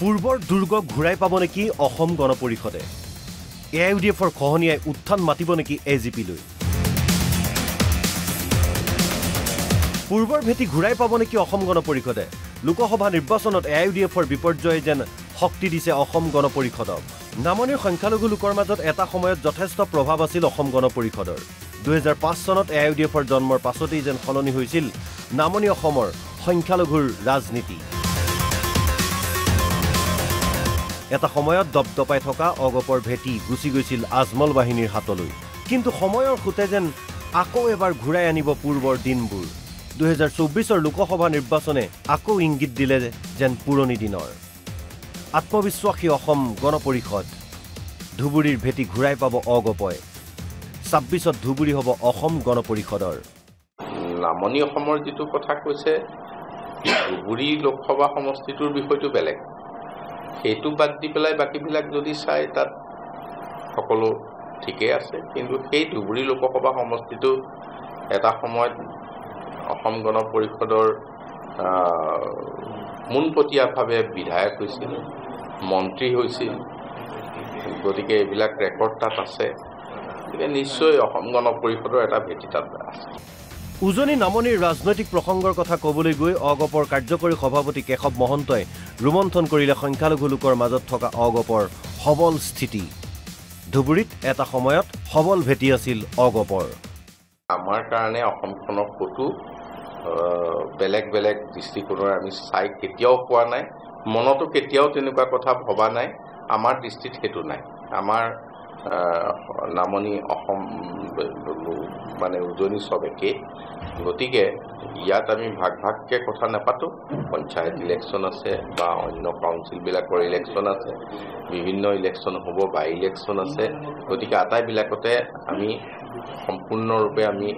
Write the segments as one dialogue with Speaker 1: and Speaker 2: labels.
Speaker 1: পূৰ্বৰ দুৰ্গ ঘূৰাই পাব নেকি অসম গণ পৰিষদে AIUDFৰ খহনীয়াই উত্থান মাতিব নেকি AGP-লৈ পূৰ্বৰ ভেটি ঘূৰাই পাব নেকি অসম গণ পৰিষদে লোকসভা নিৰ্বাচনত AIUDFৰ বিপৰ্যয়ে যেন শক্তি দিছে অসম গণ পৰিষদক নামনিৰ সংখ্যালঘু লোকৰ মাজত এটা সময়ত যথেষ্ট প্ৰভাৱ আছিল অসম গণ পৰিষদৰ 2005 চনত AIUDFৰ জন্মৰ পাছতেই যেন সলনি হৈছিল নামনি অসমৰ সংখ্যালঘুৰ ৰাজনীতি এটা সময়ত দপদপাই থকা অগপৰ ভেটি গুচি গৈছিল আজমল বাহিনীৰ হাতলৈ কিন্তু সময়ৰ খুতে যেন আকৌ এবাৰ ঘূৰাই আনিব পূৰ্বৰ দিনবোৰ 2024 লোকসভা নিৰ্বাচনে আকৌ ইংগিত দিলে যেন পুৰণি দিনৰ আত্মবিশ্বাসী অসম গণ পৰিষদ ধুবুৰীৰ ভেটি ঘূৰাই পাব অগপয় 26ত ধুবুৰী হ'ব অসম গণ পৰিষদৰ
Speaker 2: নামনি অসমৰ যেটো কথা কৈছে ধুবুৰী লোকসভা সমষ্টিটোৰ বিষয়টো বেলেগ সেইটো বাদ দি পেলাই বাকিবিলাক যদি চাই তাত সকলো ঠিকে আছে কিন্তু সেই ধুবুৰী লোকসভা সমষ্টিটো এটা সময়ত অসম গণ পৰিষদৰ মুনপটীয়াভাৱে বিধায়ক হৈছিল মন্ত্ৰী হৈছিল গতিকে এইবিলাক ৰেকৰ্ড তাত আছে গতিকে নিশ্চয় অসম গণ পৰিষদৰ এটা ভেটি তাত আছে
Speaker 1: উজনি নামনিৰ ৰাজনৈতিক প্ৰসংগৰ কথা ক'বলৈ গৈ অগপৰ কাৰ্যকৰী সভাপতি কেশৱ মহন্তই ৰোমন্থন কৰিলে সংখ্যালঘু লোকৰ মাজত থকা অগপৰ সবল স্থিতি ধুবুৰীত এটা সময়ত সবল ভেটি আছিল অগপৰ
Speaker 2: আমাৰ কাৰণে অসমখনৰ ফটো বেলেগ বেলেগ দৃষ্টিকোণৰ আমি চাই কেতিয়াও পোৱা নাই মনতো কেতিয়াও তেনেকুৱা কথা ভবা নাই আমাৰ দৃষ্টিত হেতু নাই আমাৰ নামনি অসম মানে উজনি সব একে গতিকে ইয়াত আমি ভাগকে কথা নাপাতো পঞ্চায়ত ইলেকশন আছে বা অন্য কাউন্সিল বিলাকৰ ইলেকশন আছে বিভিন্ন ইলেকশন হ'ব বা ইলেকশন আছে গতিকে আটাইবিলাকতে আমি সম্পূৰ্ণৰূপে আমি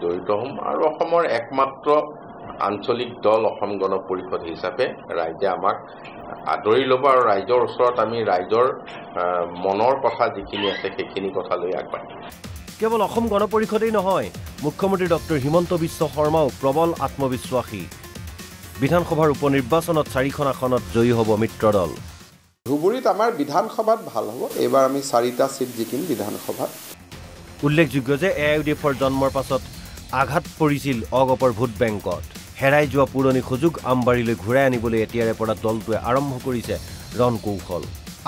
Speaker 2: জড়িত হ'ম আৰু অসমৰ একমাত্ৰ আঞ্চলিক দল অসম গণ পৰিষদ হিচাপে ৰাইজে আমাক আদৰি ল'ব আৰু ৰাইজৰ ওচৰত আমি ৰাইজৰ মনৰ কথা যিখিনি আছে সেইখিনি কথা লৈ আগবাঢ়িম
Speaker 1: কেৱল অসম গণ পৰিষদেই নহয় মুখ্যমন্ত্ৰী ডক্টৰ হিমন্ত বিশ্ব শৰ্মাও প্ৰবল আত্মবিশ্বাসী বিধানসভাৰ উপনিৰ্বাচনত 4খন আসনত জয়ী হ'ব মিত্ৰদল
Speaker 3: ধুবুৰীত আমাৰ বিধানসভাত ভাল হ'ব এবাৰ আমি 4টা সিট জিকিম বিধানসভাত
Speaker 1: উল্লেখযোগ্য যে AIUDFৰ জন্মৰ পাছত আঘাত পৰিছিল অগপৰ ভোট বেংকত হেৰাই যোৱা পুৰণি সুযোগ আমবাৰীলৈ ঘূৰাই আনিবলৈ এতিয়াৰে পৰা দলটোৱে আৰম্ভ কৰিছে ৰণকৌশল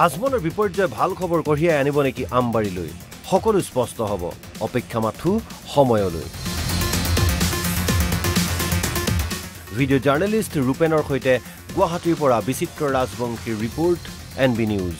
Speaker 1: আজমলৰ বিপৰ্যয়ে ভাল খবৰ কঢ়িয়াই আনিব নেকি আমবাৰীলৈ সকলো স্পষ্ট হ'ব অপেক্ষা মাথো সময়লৈ ভিডিঅ' জাৰ্নেলিষ্ট ৰূপেনৰ সৈতে গুৱাহাটীৰ পৰা বিচিত্ৰ ৰাজবংশীৰ ৰিপৰ্ট NB নিউজ